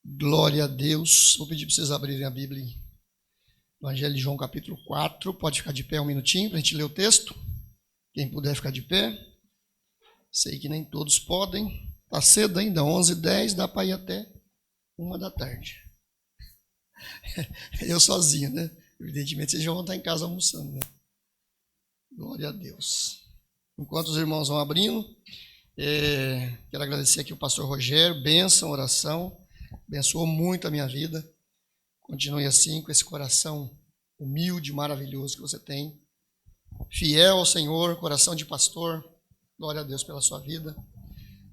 Glória a Deus. Vou pedir para vocês abrirem a Bíblia. Evangelho de João, capítulo 4. Pode ficar de pé um minutinho para a gente ler o texto. Quem puder ficar de pé. Sei que nem todos podem. Está cedo ainda, 11h10, dá para ir até 1 da tarde. Eu sozinho, né? Evidentemente vocês já vão estar em casa almoçando, né? Glória a Deus. Enquanto os irmãos vão abrindo, quero agradecer aqui o pastor Rogério, bênção, oração, abençoou muito a minha vida. Continue assim, com esse coração humilde, maravilhoso que você tem. Fiel ao Senhor, coração de pastor. Glória a Deus pela sua vida.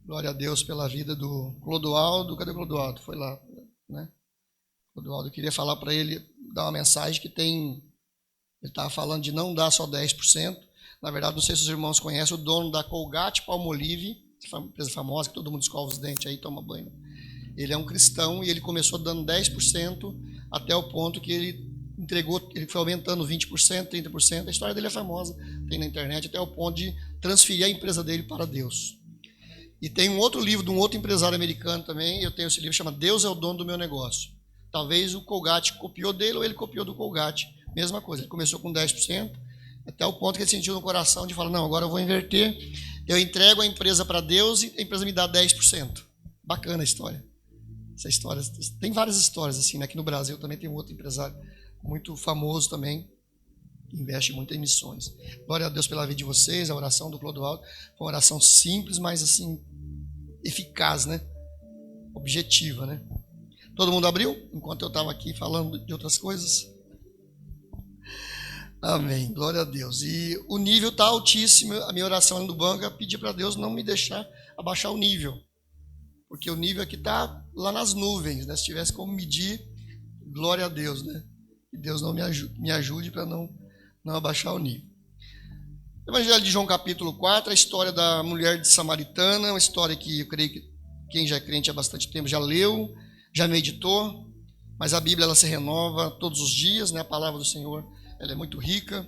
Glória a Deus pela vida do Clodoaldo. Cadê o Clodoaldo? Foi lá, né? Clodoaldo, eu queria falar para ele, dar uma mensagem que tem... Ele estava falando de não dar só 10%. Na verdade, não sei se os irmãos conhecem o dono da Colgate-Palmolive, empresa famosa, que todo mundo escova os dentes aí, toma banho. Ele é um cristão e ele começou dando 10% até o ponto que ele entregou, ele foi aumentando 20%, 30%. A história dele é famosa, tem na internet, até o ponto de transferir a empresa dele para Deus. E tem um outro livro de um outro empresário americano também, eu tenho esse livro, chama Deus é o Dono do Meu Negócio. Talvez o Colgate copiou dele ou ele copiou do Colgate. Mesma coisa, ele começou com 10%, até o ponto que ele sentiu no coração de falar, não, agora eu vou inverter, eu entrego a empresa para Deus e a empresa me dá 10%. Bacana a história. Essa história, tem várias histórias assim, né? Aqui no Brasil também tem um outro empresário muito famoso também, que investe muito em missões. Glória a Deus pela vida de vocês, a oração do Clodoaldo foi uma oração simples, mas assim, eficaz, né? Objetiva, né? Todo mundo abriu? Enquanto eu estava aqui falando de outras coisas? Amém, glória a Deus. E o nível está altíssimo, a minha oração no banco é pedir para Deus não me deixar abaixar o nível. Porque o nível aqui está lá nas nuvens, né? Se tivesse como medir, glória a Deus, né? Que Deus não me ajude para não abaixar o nível. Evangelho de João capítulo 4, a história da mulher de Samaritana, uma história que eu creio que quem já é crente há bastante tempo já leu, já meditou, mas a Bíblia ela se renova todos os dias, né? A palavra do Senhor ela é muito rica.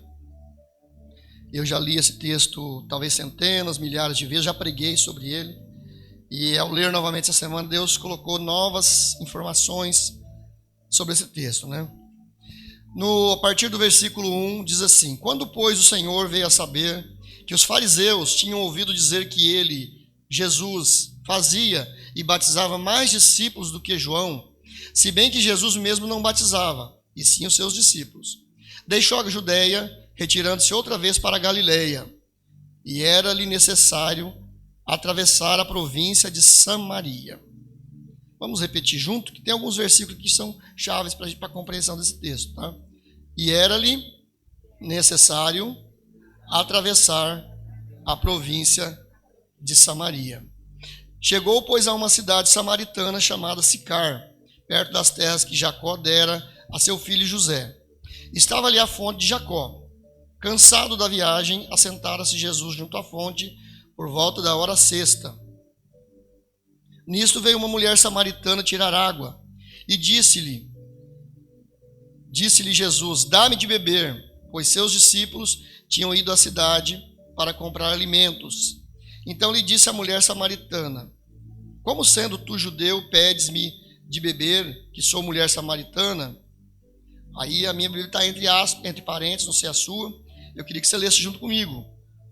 Eu já li esse texto talvez centenas, milhares de vezes, já preguei sobre ele. E ao ler novamente essa semana, Deus colocou novas informações sobre esse texto, né? A partir do versículo 1, diz assim: Quando, pois, o Senhor veio a saber que os fariseus tinham ouvido dizer que ele, Jesus, fazia e batizava mais discípulos do que João, se bem que Jesus mesmo não batizava, e sim os seus discípulos, deixou a Judeia, retirando-se outra vez para a Galileia, e era-lhe necessário atravessar a província de Samaria. Vamos repetir junto, que tem alguns versículos que são chaves para a compreensão desse texto, tá? E era-lhe necessário atravessar a província de Samaria. Chegou, pois, a uma cidade samaritana chamada Sicar, perto das terras que Jacó dera a seu filho José. Estava ali a fonte de Jacó. Cansado da viagem, assentara-se Jesus junto à fonte por volta da hora sexta. Nisto veio uma mulher samaritana tirar água e disse-lhe Jesus, dá-me de beber, pois seus discípulos tinham ido à cidade para comprar alimentos. Então lhe disse a mulher samaritana, como sendo tu judeu, pedes-me de beber, que sou mulher samaritana? Aí a minha Bíblia está entre parênteses, não sei a sua, eu queria que você lesse junto comigo.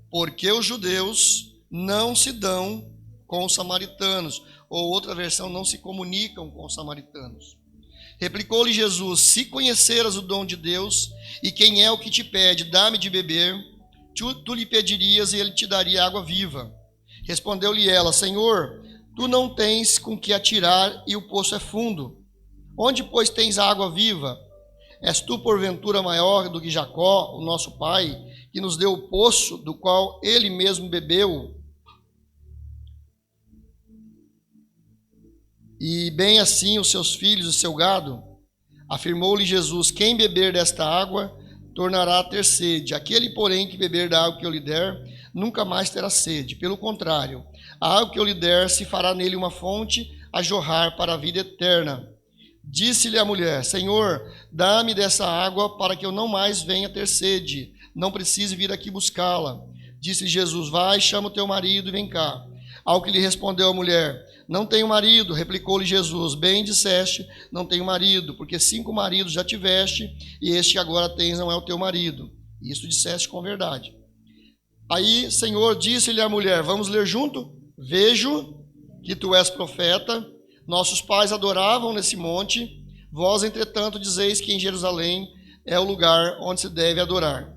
Porque os judeus não se dão com os samaritanos, ou outra versão, não se comunicam com os samaritanos. Replicou-lhe Jesus, se conheceras o dom de Deus, e quem é o que te pede, dá-me de beber, tu lhe pedirias e ele te daria água viva. Respondeu-lhe ela, Senhor, tu não tens com que atirar e o poço é fundo. Onde, pois, tens a água viva? És tu, porventura, maior do que Jacó, o nosso pai, que nos deu o poço, do qual ele mesmo bebeu? E bem assim os seus filhos e seu gado? Afirmou-lhe Jesus, quem beber desta água, tornará a ter sede. Aquele, porém, que beber da água que eu lhe der, nunca mais terá sede. Pelo contrário, a água que eu lhe der, se fará nele uma fonte a jorrar para a vida eterna. Disse-lhe a mulher, Senhor, dá-me dessa água para que eu não mais venha ter sede, não precise vir aqui buscá-la. Disse-lhe Jesus, vai, chama o teu marido e vem cá. Ao que lhe respondeu a mulher, não tenho marido. Replicou-lhe Jesus: bem disseste, não tenho marido, porque 5 maridos já tiveste, e este que agora tens não é o teu marido. Isso disseste com verdade. Aí, Senhor, disse-lhe a mulher, vamos ler junto? Vejo que tu és profeta, nossos pais adoravam nesse monte, vós, entretanto, dizeis que em Jerusalém é o lugar onde se deve adorar.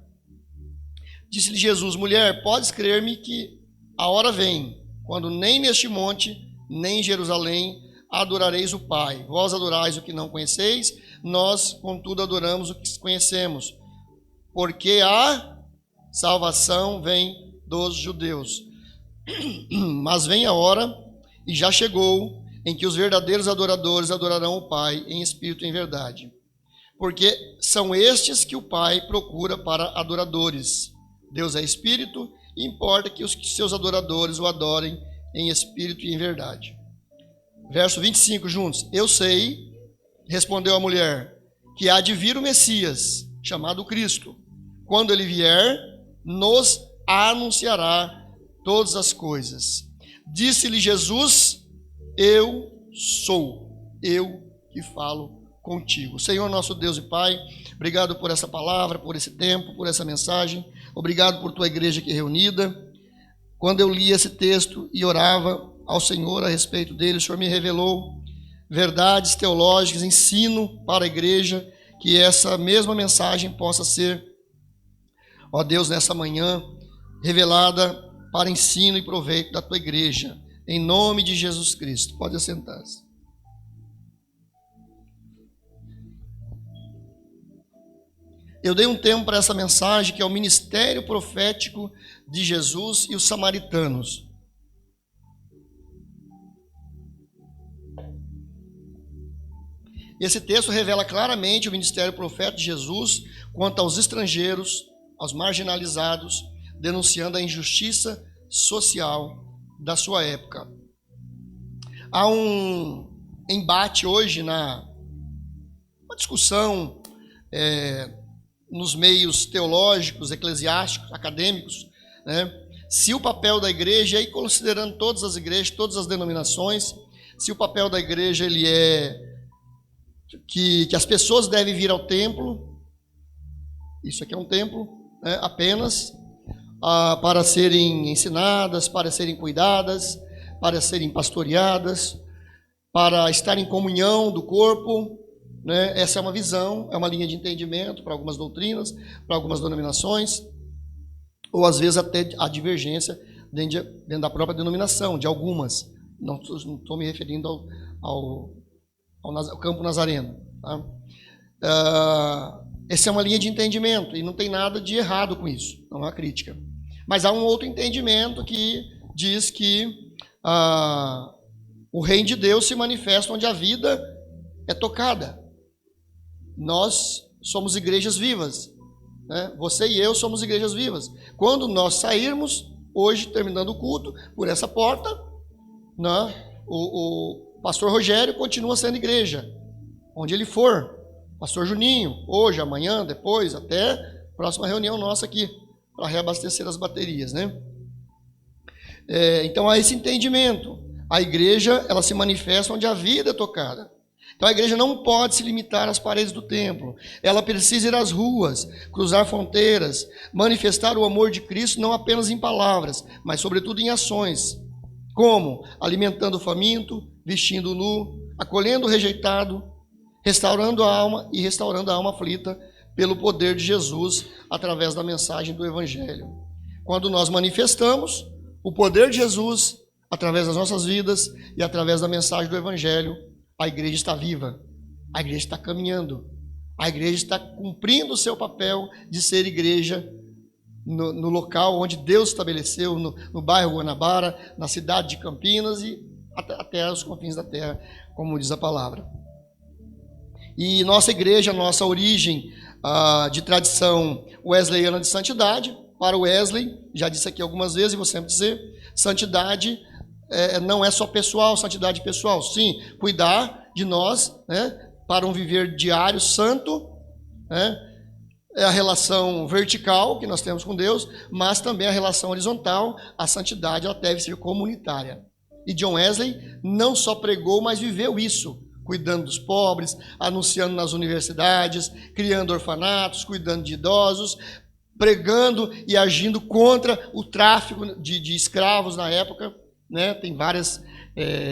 Disse-lhe Jesus: mulher, podes crer-me que a hora vem, quando nem neste monte, nem em Jerusalém adorareis o Pai. Vós adorais o que não conheceis, nós, contudo, adoramos o que conhecemos, porque a salvação vem dos judeus. Mas vem a hora, e já chegou, em que os verdadeiros adoradores adorarão o Pai em espírito e em verdade. Porque são estes que o Pai procura para adoradores. Deus é espírito, e importa que os seus adoradores o adorem em espírito e em verdade. Verso 25, juntos. Eu sei, respondeu a mulher, que há de vir o Messias, chamado Cristo. Quando ele vier, nos anunciará todas as coisas. Disse-lhe Jesus: eu sou, eu que falo contigo. Senhor, nosso Deus e Pai, obrigado por essa palavra, por esse tempo, por essa mensagem. Obrigado por tua igreja aqui reunida. Quando eu li esse texto e orava ao Senhor a respeito dele, o Senhor me revelou verdades teológicas, ensino para a igreja, que essa mesma mensagem possa ser, ó Deus, nessa manhã, revelada para ensino e proveito da tua igreja, em nome de Jesus Cristo. Pode assentar-se. Eu dei um tema para essa mensagem, que é o ministério profético de Jesus e os samaritanos. Esse texto revela claramente o ministério profético de Jesus quanto aos estrangeiros, aos marginalizados, denunciando a injustiça social da sua época. Há um embate hoje, uma discussão nos meios teológicos, eclesiásticos, acadêmicos, né? Se o papel da igreja, e considerando todas as igrejas, todas as denominações, se o papel da igreja ele é que as pessoas devem vir ao templo, isso aqui é um templo, né, apenas para serem ensinadas, para serem cuidadas, para serem pastoreadas, para estar em comunhão do corpo, né? Essa é uma visão, é uma linha de entendimento para algumas doutrinas, para algumas denominações, ou às vezes até a divergência dentro da própria denominação, de algumas. Não estou me referindo ao campo nazareno. Tá? Essa é uma linha de entendimento e não tem nada de errado com isso, não é uma crítica. Mas há um outro entendimento que diz que o reino de Deus se manifesta onde a vida é tocada. Nós somos igrejas vivas, né? Você e eu somos igrejas vivas. Quando nós sairmos, hoje, terminando o culto, por essa porta, né, o pastor Rogério continua sendo igreja, onde ele for. Pastor Juninho, hoje, amanhã, depois, até a próxima reunião nossa aqui, para reabastecer as baterias, né? Então há esse entendimento. A igreja, ela se manifesta onde a vida é tocada. Então a igreja não pode se limitar às paredes do templo. Ela precisa ir às ruas, cruzar fronteiras, manifestar o amor de Cristo não apenas em palavras, mas sobretudo em ações. Como? Alimentando o faminto, vestindo o nu, acolhendo o rejeitado, restaurando a alma e restaurando a alma aflita pelo poder de Jesus através da mensagem do Evangelho. Quando nós manifestamos o poder de Jesus através das nossas vidas e através da mensagem do Evangelho, a igreja está viva, a igreja está caminhando, a igreja está cumprindo o seu papel de ser igreja no local onde Deus estabeleceu, no bairro Guanabara, na cidade de Campinas e até os confins da terra, como diz a palavra. E nossa igreja, nossa origem de tradição wesleyana de santidade, para Wesley, já disse aqui algumas vezes e vou sempre dizer, santidade não é só pessoal, santidade pessoal. Sim, cuidar de nós, né, para um viver diário santo, né, é a relação vertical que nós temos com Deus, mas também a relação horizontal. A santidade ela deve ser comunitária. E John Wesley não só pregou, mas viveu isso, cuidando dos pobres, anunciando nas universidades, criando orfanatos, cuidando de idosos, pregando e agindo contra o tráfico de escravos na época, né? Tem várias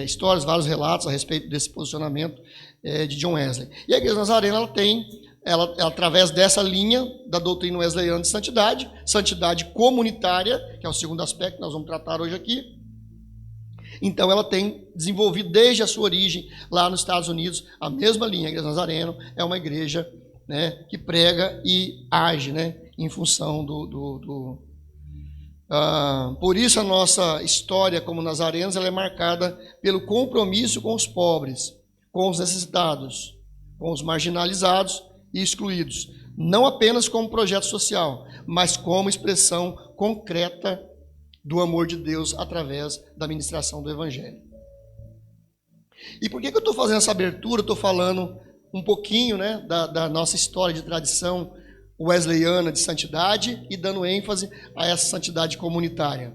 histórias, vários relatos a respeito desse posicionamento de John Wesley. E a Igreja Nazarena, ela através dessa linha da doutrina wesleyana de santidade, santidade comunitária, que é o segundo aspecto que nós vamos tratar hoje aqui. Então, ela tem desenvolvido desde a sua origem lá nos Estados Unidos a mesma linha. A Igreja Nazarena é uma igreja, né, que prega e age, né, em função por isso a nossa história como nazarenos ela é marcada pelo compromisso com os pobres, com os necessitados, com os marginalizados e excluídos. Não apenas como projeto social, mas como expressão concreta do amor de Deus através da ministração do Evangelho. E por que eu estou fazendo essa abertura? Estou falando um pouquinho, né, da nossa história de tradição wesleyana de santidade e dando ênfase a essa santidade comunitária.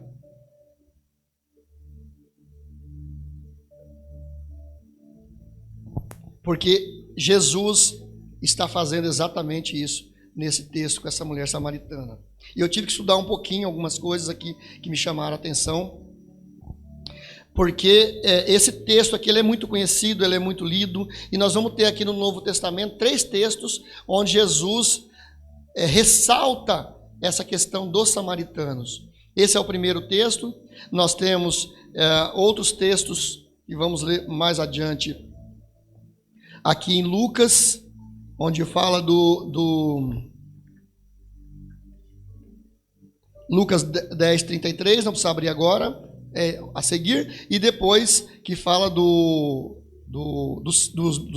Porque Jesus está fazendo exatamente isso nesse texto com essa mulher samaritana. E eu tive que estudar um pouquinho algumas coisas aqui que me chamaram a atenção, porque esse texto aqui ele é muito conhecido, ele é muito lido, e nós vamos ter aqui no Novo Testamento 3 textos onde Jesus ressalta essa questão dos samaritanos. Esse é o primeiro texto. Nós temos outros textos que vamos ler mais adiante aqui em Lucas, onde fala Lucas 10, 33, não precisa abrir agora, a seguir, e depois que fala dos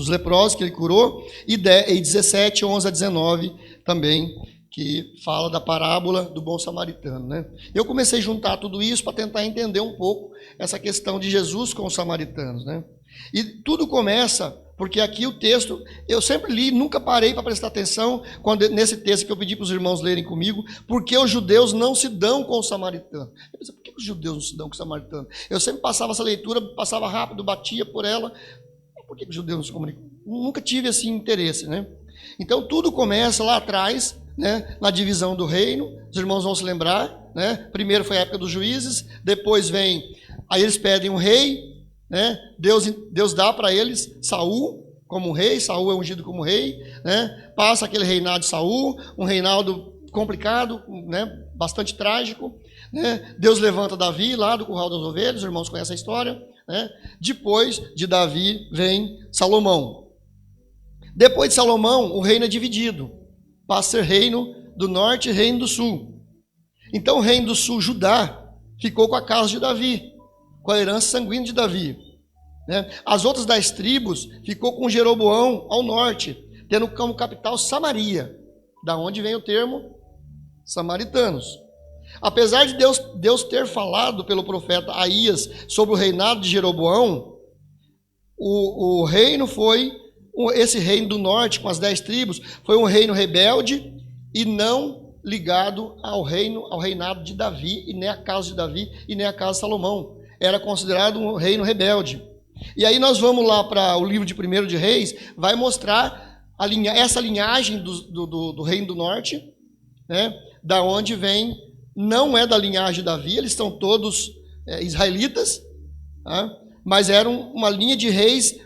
leprosos que ele curou, e 17, 11 a 19 também, que fala da parábola do bom samaritano, né? Eu comecei a juntar tudo isso para tentar entender um pouco essa questão de Jesus com os samaritanos, né? E tudo começa porque aqui o texto, eu sempre li, nunca parei para prestar atenção nesse texto que eu pedi para os irmãos lerem comigo, porque os judeus não se dão com os samaritanos. Eu pensei, por que os judeus não se dão com os samaritanos? Eu sempre passava essa leitura, passava rápido, batia por ela. Por que os judeus não se comunicam? Nunca tive esse interesse, né? Então tudo começa lá atrás, né, na divisão do reino. Os irmãos vão se lembrar, né? Primeiro foi a época dos juízes, depois aí eles pedem um rei, né? Deus dá para eles Saul como rei. Saul é ungido como rei, né? Passa aquele reinado de Saul, um reinado complicado, né? Bastante trágico, né? Deus levanta Davi lá do curral das ovelhas, os irmãos conhecem a história, né? Depois de Davi vem Salomão. Depois de Salomão, o reino é dividido, passa a ser reino do norte e reino do sul. Então o reino do sul, Judá, ficou com a casa de Davi, com a herança sanguínea de Davi, né? As outras 10 tribos ficou com Jeroboão ao norte, tendo como capital Samaria, da onde vem o termo samaritanos. Apesar de Deus ter falado pelo profeta Aías sobre o reinado de Jeroboão, o reino esse reino do norte com as 10 tribos foi um reino rebelde e não ligado ao reinado de Davi, e nem a casa de Davi e nem a casa de Salomão. Era considerado um reino rebelde. E aí nós vamos lá para o livro de 1 de Reis, vai mostrar essa linhagem do reino do norte, né, da onde vem, não é da linhagem de Davi, eles são todos israelitas, tá? Mas eram uma linha de reis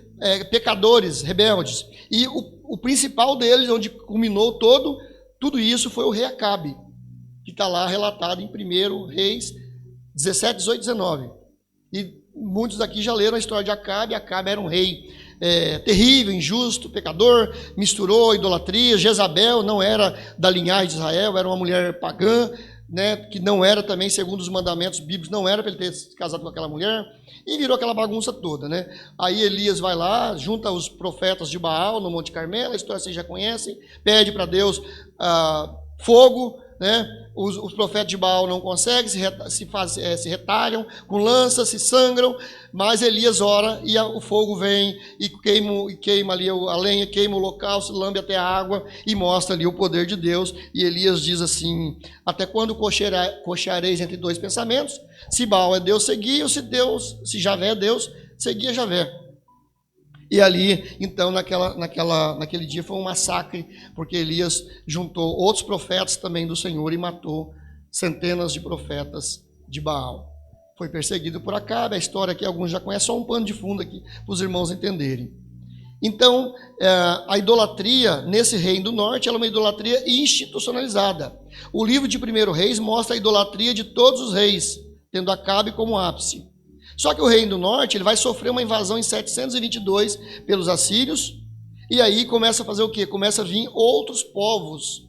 pecadores, rebeldes. E o principal deles, onde culminou tudo isso, foi o rei Acabe, que está lá relatado em 1 Reis 17, 18, 19. E muitos aqui já leram a história de Acabe. Acabe era um rei terrível, injusto, pecador, misturou idolatria. Jezabel não era da linhagem de Israel, era uma mulher pagã, né, que não era também, segundo os mandamentos bíblicos, não era para ele ter se casado com aquela mulher, e virou aquela bagunça toda, né? Aí Elias vai lá, junta os profetas de Baal no Monte Carmelo, a história vocês já conhecem, pede para Deus fogo, né? Os profetas de Baal não conseguem, se retalham com lanças, se sangram, mas Elias ora e o fogo vem e queima ali a lenha, queima o local, se lambe até a água e mostra ali o poder de Deus. E Elias diz assim: até quando cocheareis entre dois pensamentos? Se Baal é Deus, segui, ou se Javé é Deus, seguia Javé. E ali, então, naquele dia foi um massacre, porque Elias juntou outros profetas também do Senhor e matou centenas de profetas de Baal. Foi perseguido por Acabe, a história que alguns já conhecem, só um pano de fundo aqui para os irmãos entenderem. Então, a idolatria nesse reino do norte, ela é uma idolatria institucionalizada. O livro de 1 Reis mostra a idolatria de todos os reis, tendo Acabe como ápice. Só que o reino do norte ele vai sofrer uma invasão em 722 pelos assírios, e aí começa a fazer o quê? Começa a vir outros povos,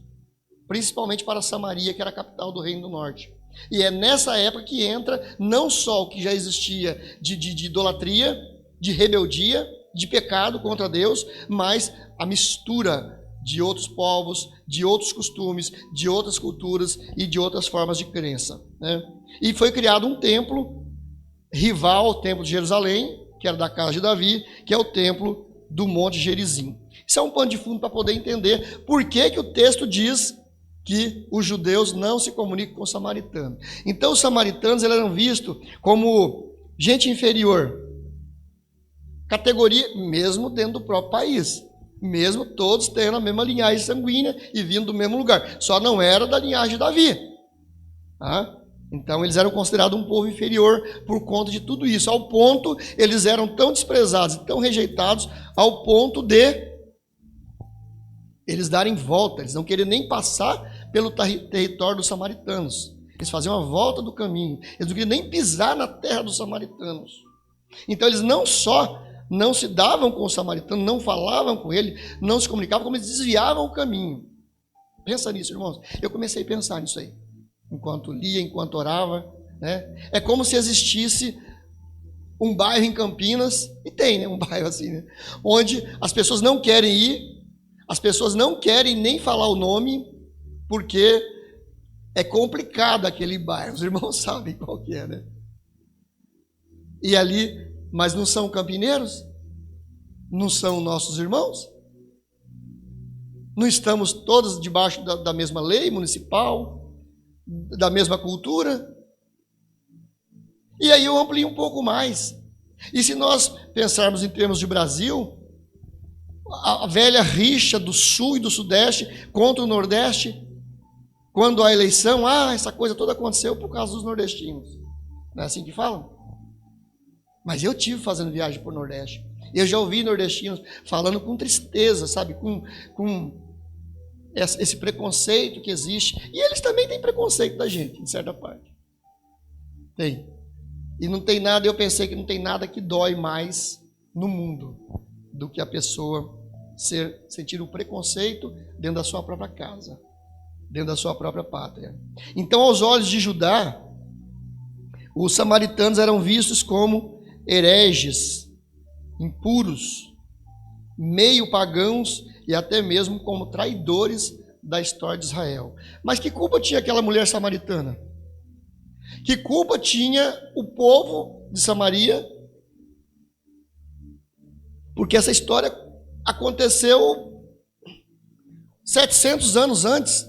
principalmente para Samaria, que era a capital do reino do norte. E é nessa época que entra não só o que já existia de idolatria, de rebeldia, de pecado contra Deus, mas a mistura de outros povos, de outros costumes, de outras culturas e de outras formas de crença, né? E foi criado um templo rival ao templo de Jerusalém, que era da casa de Davi, que é o templo do Monte Gerizim. Isso é um pano de fundo para poder entender por que o texto diz que os judeus não se comunicam com os samaritanos. Então os samaritanos eles eram vistos como gente inferior, categoria, mesmo dentro do próprio país, mesmo todos tendo a mesma linhagem sanguínea e vindo do mesmo lugar, só não era da linhagem de Davi, tá? Então eles eram considerados um povo inferior por conta de tudo isso, ao ponto, eles eram tão desprezados e tão rejeitados, ao ponto de eles darem volta, eles não queriam nem passar pelo território dos samaritanos, eles faziam a volta do caminho, eles não queriam nem pisar na terra dos samaritanos. Então eles não só não se davam com os samaritanos, não falavam com ele, não se comunicavam, como eles desviavam o caminho. Pensa nisso, irmãos. Eu comecei a pensar nisso aí, enquanto lia, enquanto orava, né? É como se existisse um bairro em Campinas, e tem, né, um bairro assim, né, onde as pessoas não querem ir, as pessoas não querem nem falar o nome, porque é complicado aquele bairro, os irmãos sabem qual que é, né? E ali, mas não são campineiros? Não são nossos irmãos? Não estamos todos debaixo da mesma lei municipal, da mesma cultura? E aí eu amplio um pouco mais. E se nós pensarmos em termos de Brasil, a velha rixa do Sul e do Sudeste contra o Nordeste, quando a eleição, essa coisa toda aconteceu por causa dos nordestinos. Não é assim que falam? Mas eu tive fazendo viagem por Nordeste. Eu já ouvi nordestinos falando com tristeza, sabe? Com esse preconceito que existe. E eles também têm preconceito da gente, em certa parte. Tem. E não tem nada, eu pensei que não tem nada que dói mais no mundo do que a pessoa sentir o preconceito dentro da sua própria casa, dentro da sua própria pátria. Então, aos olhos de Judá, os samaritanos eram vistos como hereges, impuros, meio pagãos e até mesmo como traidores da história de Israel. Mas que culpa tinha aquela mulher samaritana? Que culpa tinha o povo de Samaria? Porque essa história aconteceu 700 anos antes.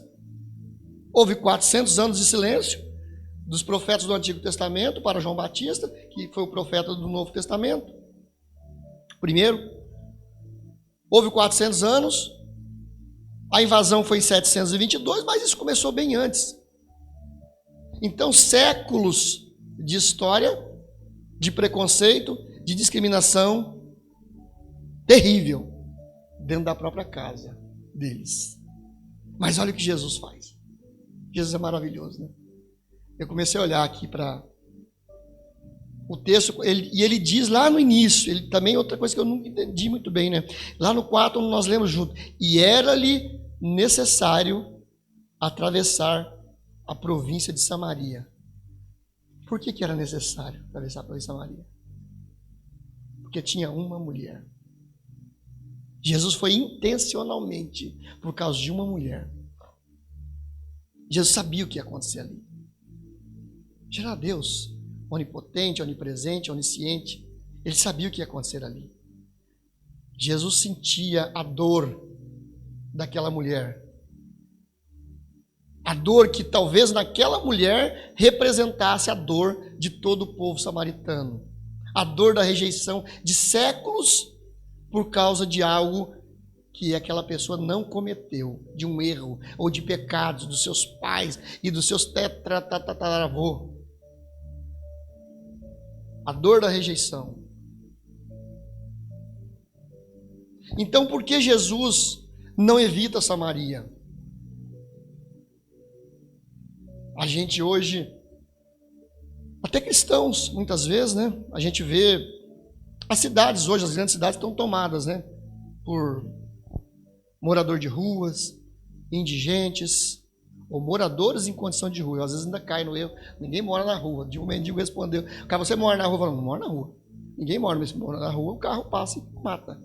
Houve 400 anos de silêncio dos profetas do Antigo Testamento para João Batista, que foi o profeta do Novo Testamento. Primeiro, houve 400 anos, a invasão foi em 722, mas isso começou bem antes. Então, séculos de história, de preconceito, de discriminação terrível dentro da própria casa deles. Mas olha o que Jesus faz. Jesus é maravilhoso, né? Eu comecei a olhar aqui para o texto, e ele diz lá no início, ele também, outra coisa que eu não entendi muito bem, né? Lá no 4, nós lemos junto, e era-lhe necessário atravessar a província de Samaria. Por que era necessário atravessar a província de Samaria? Porque tinha uma mulher. Jesus foi intencionalmente por causa de uma mulher. Jesus sabia o que ia acontecer ali. Já era Deus, onipotente, onipresente, onisciente. Ele sabia o que ia acontecer ali. Jesus sentia a dor daquela mulher. A dor que talvez naquela mulher representasse a dor de todo o povo samaritano. A dor da rejeição de séculos por causa de algo que aquela pessoa não cometeu, de um erro ou de pecados dos seus pais e dos seus tataravô. A dor da rejeição. Então, por que Jesus não evita Samaria? A gente hoje, até cristãos, muitas vezes, né? A gente vê as cidades hoje, as grandes cidades estão tomadas, né? Por morador de ruas, indigentes, ou moradores em condição de rua. Às vezes ainda cai no erro. Ninguém mora na rua. Um mendigo respondeu: cara, você mora na rua? Falou, não mora na rua. Ninguém mora, mas se mora na rua, o carro passa e mata.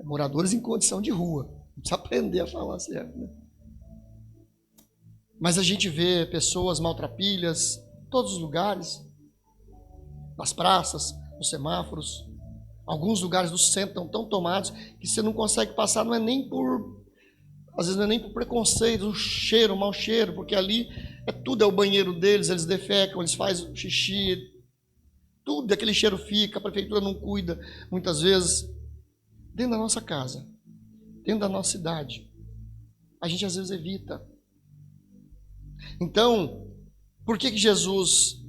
Moradores em condição de rua. Precisa aprender a falar certo, né? Mas a gente vê pessoas maltrapilhas em todos os lugares, nas praças, nos semáforos. Alguns lugares do centro estão tão tomados que você não consegue passar, não é nem por, às vezes não é nem por preconceito, um cheiro, um mau cheiro, porque ali tudo é o banheiro deles, eles defecam, eles fazem xixi, tudo aquele cheiro fica, a prefeitura não cuida, muitas vezes, dentro da nossa casa, dentro da nossa cidade, a gente às vezes evita. Então, por que Jesus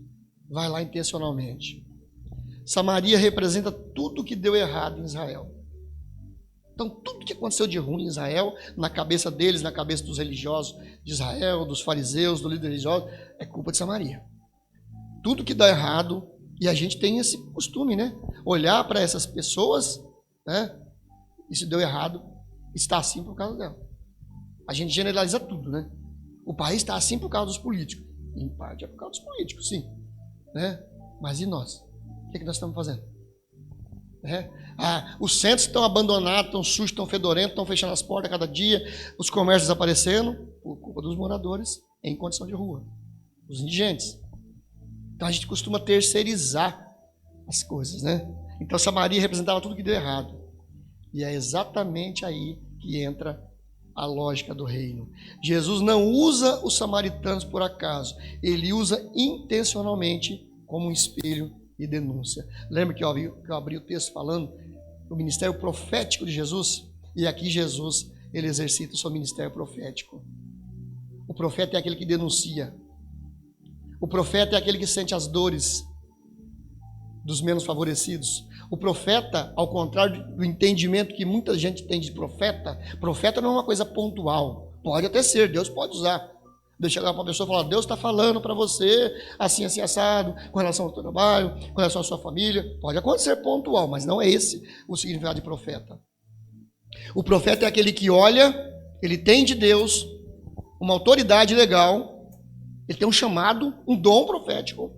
vai lá intencionalmente? Samaria representa tudo que deu errado em Israel. Então, tudo que aconteceu de ruim em Israel, na cabeça deles, na cabeça dos religiosos de Israel, dos fariseus, do líder religioso, é culpa de Samaria. Tudo que dá errado, e a gente tem esse costume, né? Olhar para essas pessoas, né? E se deu errado, está assim por causa dela. A gente generaliza tudo, né? O país está assim por causa dos políticos. Em parte é por causa dos políticos, sim. Né? Mas e nós? O que nós estamos fazendo? Os centros estão abandonados, estão sujos, estão fedorentos, estão fechando as portas cada dia, os comércios desaparecendo, por culpa dos moradores em condição de rua, os indigentes. Então a gente costuma terceirizar as coisas, né? Então Samaria representava tudo que deu errado. E é exatamente aí que entra a lógica do reino. Jesus não usa os samaritanos por acaso, ele usa intencionalmente como um espelho e denúncia. Lembra que eu abri o texto falando do ministério profético de Jesus? E aqui Jesus, ele exercita o seu ministério profético. O profeta é aquele que denuncia. O profeta é aquele que sente as dores dos menos favorecidos. O profeta, ao contrário do entendimento que muita gente tem de profeta, profeta não é uma coisa pontual. Pode até ser, Deus pode usar. Deixa chegar para uma pessoa e falar, Deus está falando para você, assim, assim, assado, com relação ao seu trabalho, com relação à sua família. Pode acontecer pontual, mas não é esse o significado de profeta. O profeta é aquele que olha, ele tem de Deus uma autoridade legal, ele tem um chamado, um dom profético,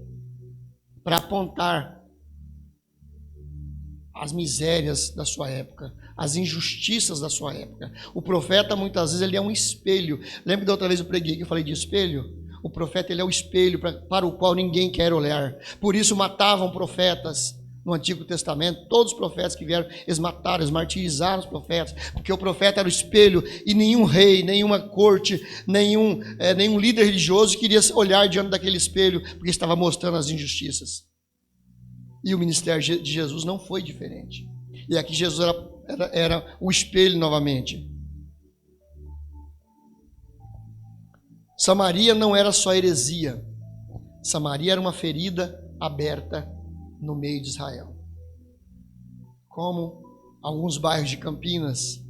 para apontar as misérias da sua época, as injustiças da sua época. O profeta, muitas vezes, ele é um espelho. Lembra que da outra vez eu preguei que eu falei de espelho? O profeta, ele é o espelho para o qual ninguém quer olhar. Por isso matavam profetas no Antigo Testamento. Todos os profetas que vieram, eles mataram, eles martirizaram os profetas, porque o profeta era o espelho e nenhum rei, nenhuma corte, nenhum líder religioso queria olhar diante daquele espelho, porque estava mostrando as injustiças. E o ministério de Jesus não foi diferente. E aqui Jesus era o espelho novamente. Samaria não era só heresia. Samaria era uma ferida aberta no meio de Israel. Como alguns bairros de Campinas,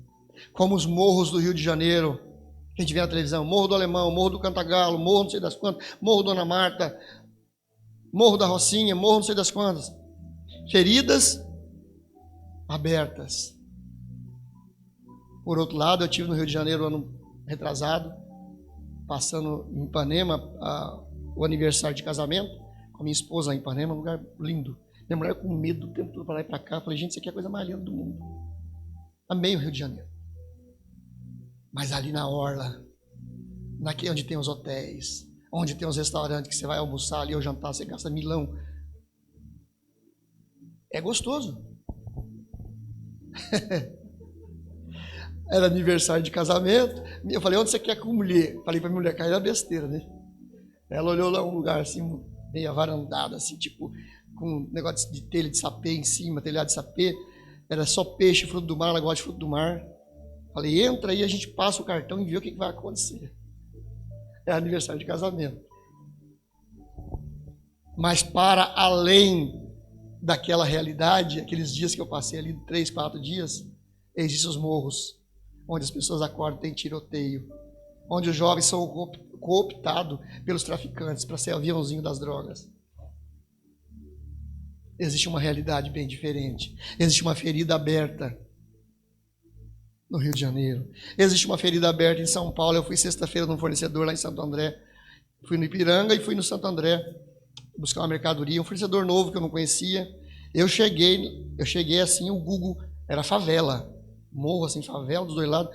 como os morros do Rio de Janeiro, que a gente vê na televisão, Morro do Alemão, Morro do Cantagalo, Morro não sei das quantas, Morro Dona Marta, Morro da Rocinha, Morro não sei das quantas. Feridas abertas. Por outro lado, eu estive no Rio de Janeiro ano retrasado, passando em Ipanema o aniversário de casamento, com a minha esposa em Ipanema, um lugar lindo. Minha mulher com medo o tempo todo para lá e para cá. Eu falei, gente, isso aqui é a coisa mais linda do mundo. Amei o Rio de Janeiro. Mas ali na orla, onde tem os hotéis, onde tem os restaurantes que você vai almoçar ali ou jantar, você gasta milão. É gostoso. Era aniversário de casamento. Eu falei, onde você quer com mulher? Falei pra minha mulher, cair na besteira, né? Ela olhou lá um lugar assim, meio avarandado, assim, tipo, com um negócio de telha de sapê em cima, telhado de sapê. Era só peixe, fruto do mar, ela gosta de fruto do mar. Falei, entra aí, a gente passa o cartão e vê o que vai acontecer. É aniversário de casamento. Mas para além daquela realidade, aqueles dias que eu passei ali, 3, 4 dias, existem os morros, onde as pessoas acordam, tem tiroteio, onde os jovens são cooptados pelos traficantes para ser aviãozinho das drogas. Existe uma realidade bem diferente. Existe uma ferida aberta no Rio de Janeiro. Existe uma ferida aberta em São Paulo. Eu fui sexta-feira num fornecedor lá em Santo André. Fui no Ipiranga e fui no Santo André buscar uma mercadoria, um fornecedor novo que eu não conhecia. Eu cheguei assim, o Google era favela. Morro assim, favela dos dois lados.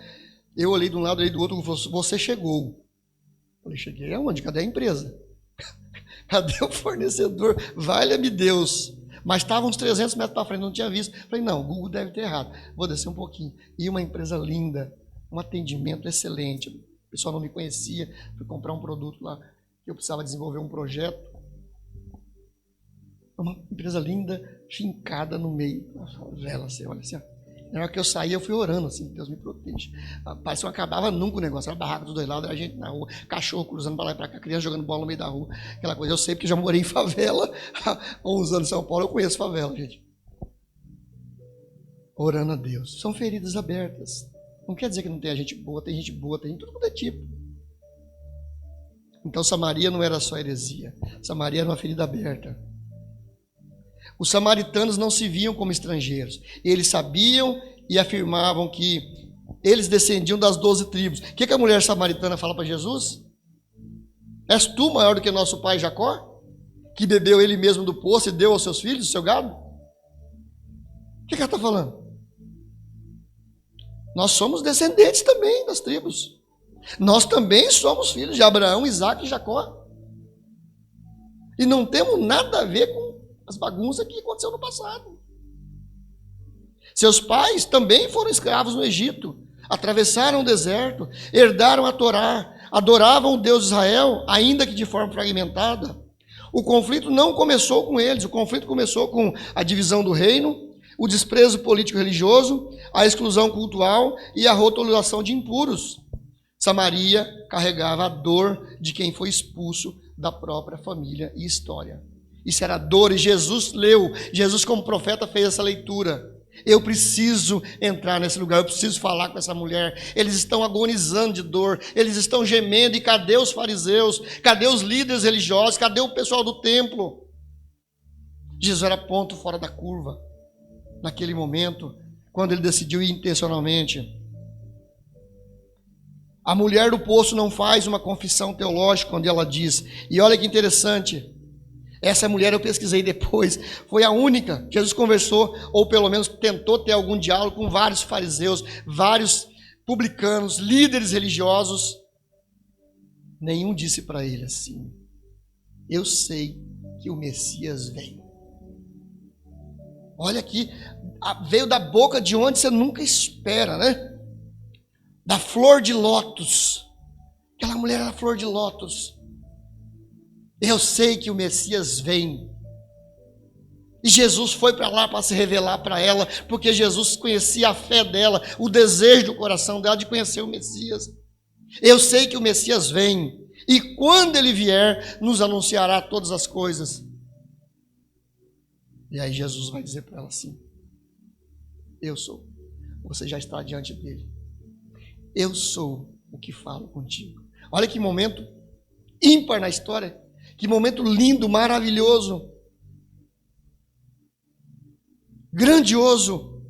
Eu olhei de um lado, olhei do outro, o Google falou, você chegou. Eu falei, cheguei aonde? Cadê a empresa? Cadê o fornecedor? Valha-me Deus. Mas estava uns 300 metros para frente, não tinha visto. Falei, não, o Google deve ter errado. Vou descer um pouquinho. E uma empresa linda, um atendimento excelente. O pessoal não me conhecia. Fui comprar um produto lá que eu precisava desenvolver um projeto. Uma empresa linda, fincada no meio da favela. Assim, olha assim, ó. Na hora que eu saí, eu fui orando, assim, Deus me proteja. Rapaz, não acabava nunca o negócio. Era barraca dos dois lados, era gente na rua, cachorro cruzando para lá e para cá, criança jogando bola no meio da rua, aquela coisa. Eu sei porque já morei em favela, há uns anos em São Paulo, eu conheço favela, gente. Orando a Deus. São feridas abertas. Não quer dizer que não tem gente boa, tem gente boa, tem tudo quanto é tipo. Então, Samaria não era só heresia. Samaria era uma ferida aberta. Os samaritanos não se viam como estrangeiros. Eles sabiam e afirmavam que eles descendiam das 12 tribos. O que a mulher samaritana fala para Jesus? És tu maior do que nosso pai Jacó? Que bebeu ele mesmo do poço e deu aos seus filhos, do seu gado? O que ela está falando? Nós somos descendentes também das tribos. Nós também somos filhos de Abraão, Isaac e Jacó. E não temos nada a ver com as bagunças que aconteceu no passado. Seus pais também foram escravos no Egito, atravessaram o deserto, herdaram a Torá, adoravam o Deus de Israel, ainda que de forma fragmentada. O conflito não começou com eles, o conflito começou com a divisão do reino, o desprezo político-religioso, a exclusão cultural e a rotulação de impuros. Samaria carregava a dor de quem foi expulso da própria família e história. Isso era dor, e Jesus leu, Jesus como profeta fez essa leitura. Eu preciso entrar nesse lugar, eu preciso falar com essa mulher. Eles estão agonizando de dor, eles estão gemendo, e cadê os fariseus? Cadê os líderes religiosos? Cadê o pessoal do templo? Jesus era ponto fora da curva, naquele momento, quando ele decidiu ir intencionalmente. A mulher do poço não faz uma confissão teológica quando ela diz, e olha que interessante, essa mulher eu pesquisei depois, foi a única. Jesus conversou, ou pelo menos tentou ter algum diálogo com vários fariseus, vários publicanos, líderes religiosos. Nenhum disse para ele assim, eu sei que o Messias vem. Olha aqui, veio da boca de onde você nunca espera, né? Da flor de lótus. Aquela mulher era flor de lótus. Eu sei que o Messias vem. E Jesus foi para lá para se revelar para ela, porque Jesus conhecia a fé dela, o desejo do coração dela de conhecer o Messias. Eu sei que o Messias vem, e quando ele vier, nos anunciará todas as coisas. E aí Jesus vai dizer para ela assim, eu sou. Você já está diante dele. Eu sou o que falo contigo. Olha que momento ímpar na história. Que momento lindo, maravilhoso, grandioso.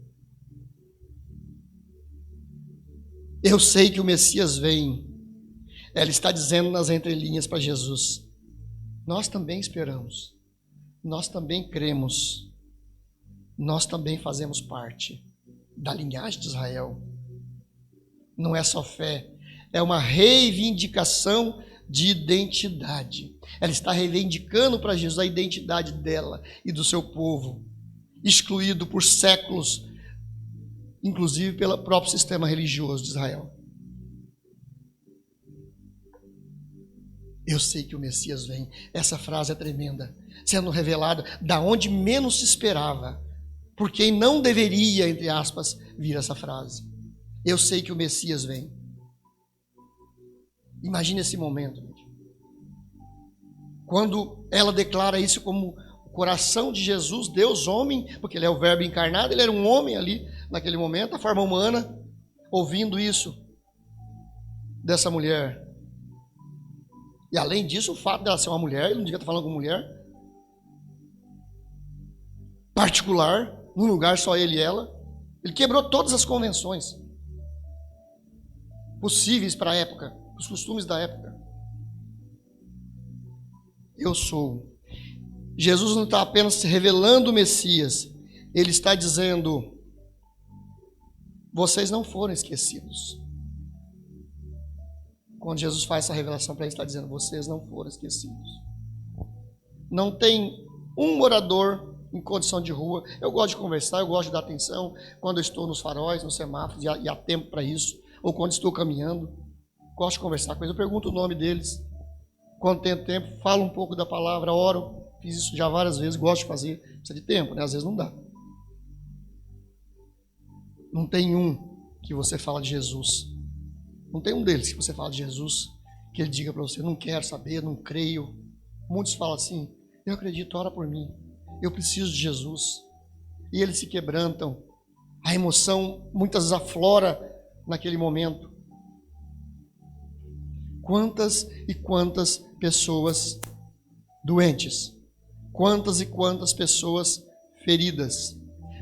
Eu sei que o Messias vem. Ela está dizendo nas entrelinhas para Jesus. Nós também esperamos. Nós também cremos. Nós também fazemos parte da linhagem de Israel. Não é só fé, é uma reivindicação de identidade. Ela está reivindicando para Jesus a identidade dela e do seu povo, excluído por séculos, inclusive pelo próprio sistema religioso de Israel. Eu sei que o Messias vem. Essa frase é tremenda, sendo revelada da onde menos se esperava, por quem não deveria, entre aspas, vir essa frase. Eu sei que o Messias vem. Imagine esse momento, gente. Quando ela declara isso como o coração de Jesus, Deus homem, porque ele é o verbo encarnado, ele era um homem ali naquele momento, a forma humana, ouvindo isso dessa mulher. E além disso, o fato dela ser uma mulher, ele não devia estar falando com mulher, particular, num lugar só ele e ela. Ele quebrou todas as convenções possíveis para a época, os costumes da época. Eu sou. Jesus não está apenas revelando o Messias, ele está dizendo: vocês não foram esquecidos. Quando Jesus faz essa revelação para ele, está dizendo: vocês não foram esquecidos. Não tem um morador em condição de rua. Eu gosto de conversar, eu gosto de dar atenção quando eu estou nos faróis, nos semáforos, e há tempo para isso, ou quando estou caminhando. Gosto de conversar com eles, eu pergunto o nome deles. Quando tenho tempo, falo um pouco da palavra, oro. Fiz isso já várias vezes, gosto de fazer. Precisa de tempo, né? Às vezes não dá. Não tem um que você fala de Jesus. Não tem um deles que você fala de Jesus, que ele diga para você: não quero saber, não creio. Muitos falam assim: eu acredito, ora por mim. Eu preciso de Jesus. E eles se quebrantam. A emoção muitas vezes aflora naquele momento. Quantas e quantas pessoas doentes. Quantas e quantas pessoas feridas.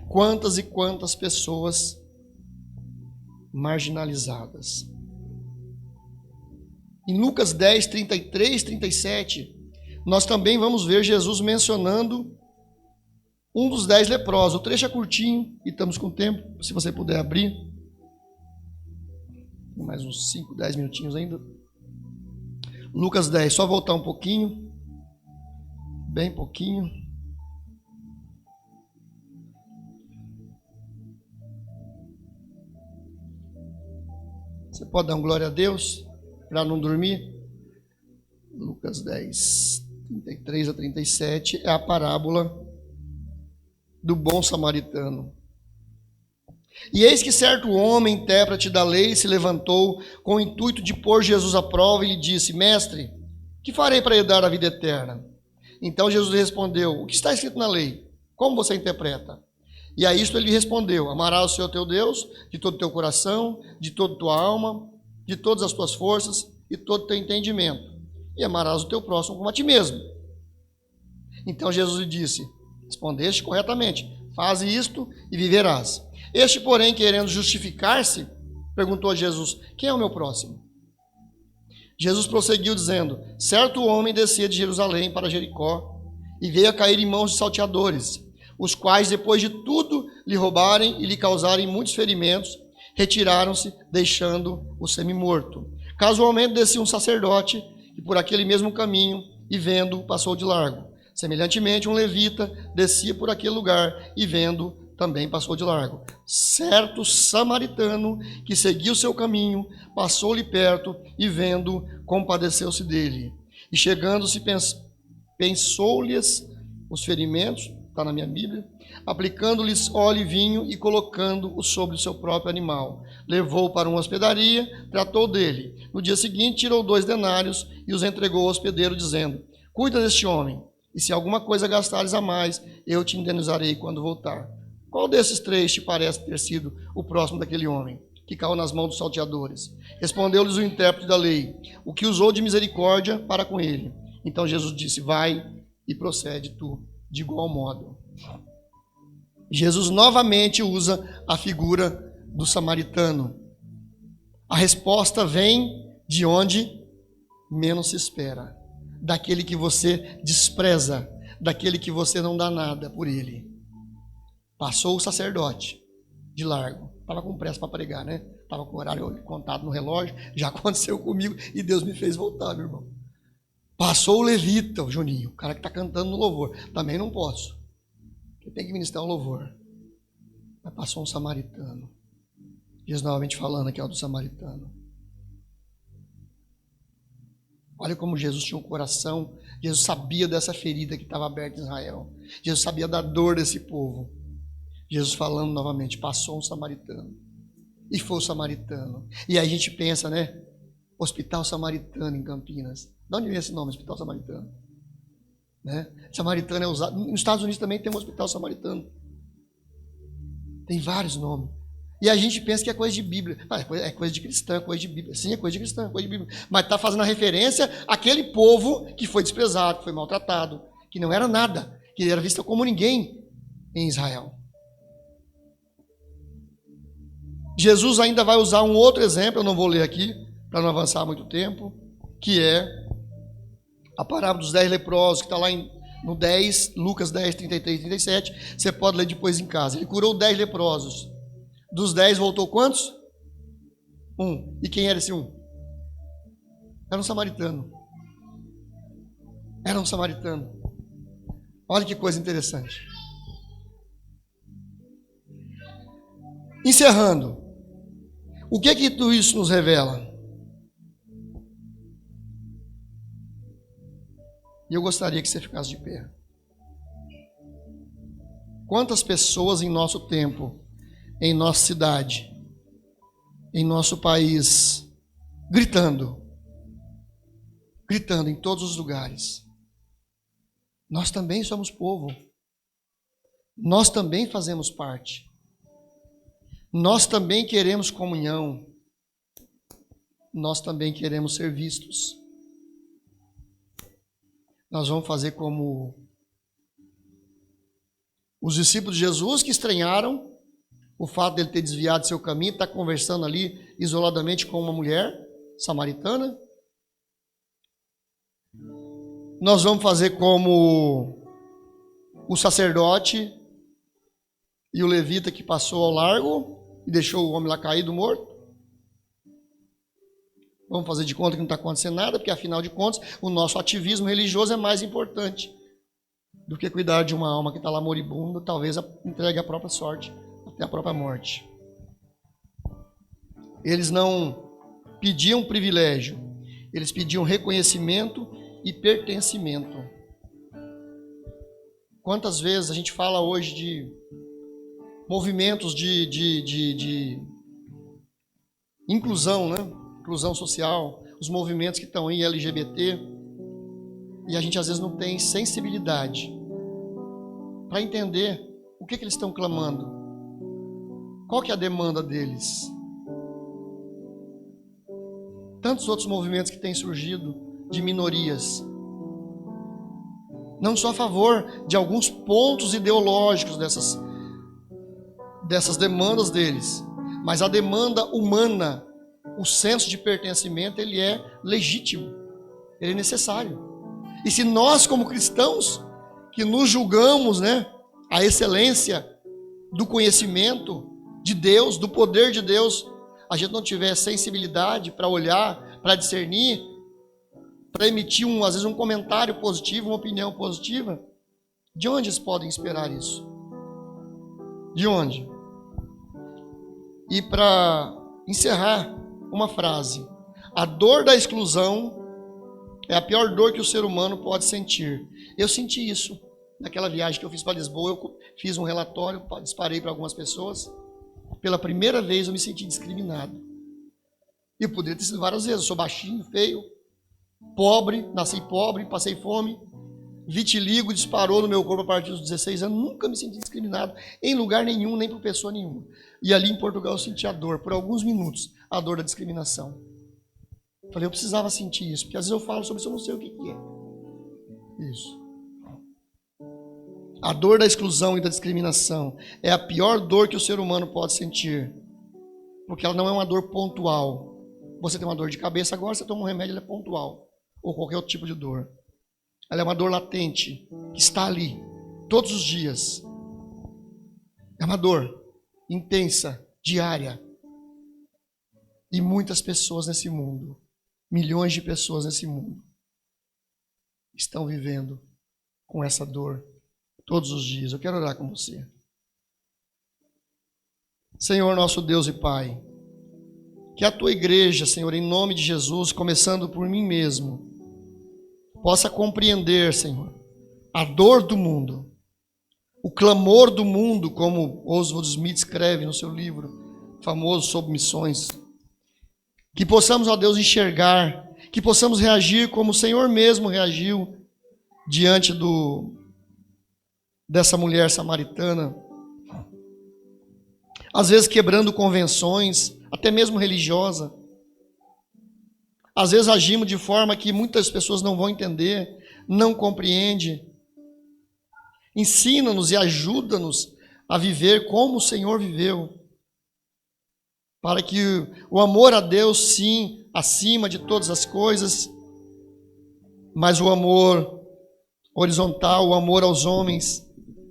Quantas e quantas pessoas marginalizadas. Em Lucas 10, 33, 37, nós também vamos ver Jesus mencionando um dos 10 leprosos. O trecho é curtinho e estamos com tempo, se você puder abrir. Mais uns 5, 10 minutinhos ainda. Lucas 10, só voltar um pouquinho. Bem pouquinho. Você pode dar um glória a Deus para não dormir? Lucas 10, 33 a 37 é a parábola do bom samaritano. E eis que certo homem, intérprete da lei, se levantou com o intuito de pôr Jesus à prova e lhe disse: Mestre, que farei para herdar a vida eterna? Então Jesus respondeu: o que está escrito na lei? Como você interpreta? E a isto ele respondeu: amarás o Senhor teu Deus de todo o teu coração, de toda a tua alma, de todas as tuas forças e todo o teu entendimento. E amarás o teu próximo como a ti mesmo. Então Jesus lhe disse: respondeste corretamente, faze isto e viverás. Este, porém, querendo justificar-se, perguntou a Jesus: quem é o meu próximo? Jesus prosseguiu dizendo: certo homem descia de Jerusalém para Jericó e veio a cair em mãos de salteadores, os quais, depois de tudo lhe roubarem e lhe causarem muitos ferimentos, retiraram-se, deixando o semi-morto. Casualmente descia um sacerdote, e por aquele mesmo caminho, e vendo, passou de largo. Semelhantemente, um levita descia por aquele lugar, e vendo, também passou de largo. Certo samaritano, que seguia o seu caminho, passou-lhe perto, e vendo, compadeceu-se dele. E chegando-se, pensou-lhes os ferimentos, está na minha Bíblia, aplicando-lhes óleo e vinho e colocando-o sobre o seu próprio animal. Levou-o para uma hospedaria, tratou dele. No dia seguinte, tirou 2 denários e os entregou ao hospedeiro, dizendo: cuida deste homem, e se alguma coisa gastares a mais, eu te indenizarei quando voltar. Qual desses 3 te parece ter sido o próximo daquele homem, que caiu nas mãos dos salteadores? Respondeu-lhes o intérprete da lei: o que usou de misericórdia para com ele. Então Jesus disse: vai e procede tu de igual modo. Jesus novamente usa a figura do samaritano. A resposta vem de onde menos se espera, daquele que você despreza, daquele que você não dá nada por ele. Passou o sacerdote de largo, estava com pressa para pregar, né? Estava com o horário contado no relógio, já aconteceu comigo e Deus me fez voltar, meu irmão. Passou o levita, o Juninho, o cara que está cantando no louvor. Também não posso. Eu tenho que ministrar o louvor. Mas passou um samaritano. Jesus novamente falando aqui, ó, do samaritano. Olha como Jesus tinha um coração. Jesus sabia dessa ferida que estava aberta em Israel. Jesus sabia da dor desse povo. Jesus falando novamente, passou um samaritano. E foi o samaritano. E aí a gente pensa, né? Hospital Samaritano em Campinas. De onde vem esse nome, Hospital Samaritano? Né? Samaritano é usado. Nos Estados Unidos também tem um Hospital Samaritano. Tem vários nomes. E a gente pensa que é coisa de Bíblia. É coisa de cristã, coisa de Bíblia. Sim, é coisa de cristã, coisa de Bíblia. Mas está fazendo a referência àquele povo que foi desprezado, que foi maltratado, que não era nada, que era visto como ninguém em Israel. Jesus ainda vai usar um outro exemplo, eu não vou ler aqui, para não avançar muito tempo, que é a parábola dos 10 leprosos, que está lá no 10, Lucas 10, 33 e 37. Você pode ler depois em casa. Ele curou 10 leprosos. Dos 10 voltou quantos? 1. E quem era esse 1? Era um samaritano. Era um samaritano. Olha que coisa interessante. Encerrando. O que tudo isso nos revela? E eu gostaria que você ficasse de pé. Quantas pessoas em nosso tempo, em nossa cidade, em nosso país, gritando em todos os lugares. Nós também somos povo. Nós também fazemos parte. Nós também queremos comunhão. Nós também queremos ser vistos. Nós vamos fazer como os discípulos de Jesus, que estranharam o fato dele ter desviado seu caminho, estar conversando ali isoladamente com uma mulher samaritana. Nós vamos fazer como o sacerdote e o levita que passou ao largo e deixou o homem lá caído, morto. Vamos fazer de conta que não está acontecendo nada, porque afinal de contas o nosso ativismo religioso é mais importante do que cuidar de uma alma que está lá moribunda, talvez entregue a própria sorte, até a própria morte. Eles não pediam privilégio, eles pediam reconhecimento e pertencimento. Quantas vezes a gente fala hoje de movimentos de inclusão, né? Inclusão social, os movimentos que estão em LGBT, e a gente às vezes não tem sensibilidade para entender o que eles estão clamando. Qual que é a demanda deles? Tantos outros movimentos que têm surgido de minorias. Não sou a favor de alguns pontos ideológicos dessas demandas deles, mas a demanda humana, o senso de pertencimento, ele é legítimo, ele é necessário. E se nós, como cristãos, que nos julgamos, né, a excelência do conhecimento de Deus, do poder de Deus, a gente não tiver sensibilidade para olhar, para discernir, para emitir às vezes um comentário positivo, uma opinião positiva, de onde eles podem esperar isso? De onde? E para encerrar, uma frase: a dor da exclusão é a pior dor que o ser humano pode sentir. Eu senti isso naquela viagem que eu fiz para Lisboa. Eu fiz um relatório, disparei para algumas pessoas. Pela primeira vez eu me senti discriminado. E eu poderia ter sido várias vezes. Eu sou baixinho, feio, pobre, nasci pobre, passei fome. Vitiligo disparou no meu corpo a partir dos 16 anos. Nunca me senti discriminado em lugar nenhum, nem por pessoa nenhuma. E ali em Portugal eu senti a dor, por alguns minutos, a dor da discriminação. Falei, eu precisava sentir isso, porque às vezes eu falo sobre isso, eu não sei o que é. Isso. A dor da exclusão e da discriminação é a pior dor que o ser humano pode sentir, porque ela não é uma dor pontual. Você tem uma dor de cabeça agora, você toma um remédio, ela é pontual, ou qualquer outro tipo de dor. Ela é uma dor latente, que está ali, todos os dias. É uma dor intensa, diária. E muitas pessoas nesse mundo, milhões de pessoas nesse mundo, estão vivendo com essa dor todos os dias. Eu quero orar com você. Senhor, nosso Deus e Pai, que a tua igreja, Senhor, em nome de Jesus, começando por mim mesmo, possa compreender, Senhor, a dor do mundo, o clamor do mundo, como Oswald Smith escreve no seu livro famoso sobre missões. Que possamos, ó Deus, enxergar, que possamos reagir como o Senhor mesmo reagiu diante dessa mulher samaritana, às vezes quebrando convenções, até mesmo religiosa. Às vezes agimos de forma que muitas pessoas não vão entender, não compreendem. Ensina-nos e ajuda-nos a viver como o Senhor viveu, para que o amor a Deus, sim, acima de todas as coisas, mas o amor horizontal, o amor aos homens,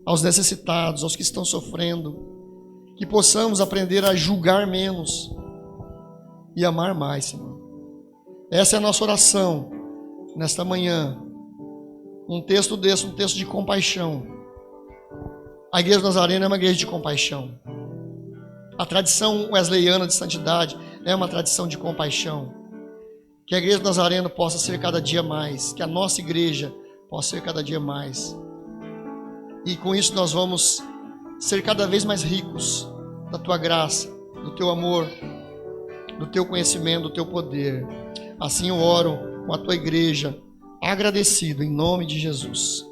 aos necessitados, aos que estão sofrendo, que possamos aprender a julgar menos e amar mais, Senhor. Essa é a nossa oração nesta manhã. Um texto desse, um texto de compaixão. A Igreja Nazarena é uma igreja de compaixão. A tradição wesleyana de santidade é uma tradição de compaixão. Que a Igreja Nazarena possa ser cada dia mais, que a nossa igreja possa ser cada dia mais. E com isso nós vamos ser cada vez mais ricos da tua graça, do teu amor, do teu conhecimento, do teu poder. Assim eu oro com a tua igreja, agradecido em nome de Jesus.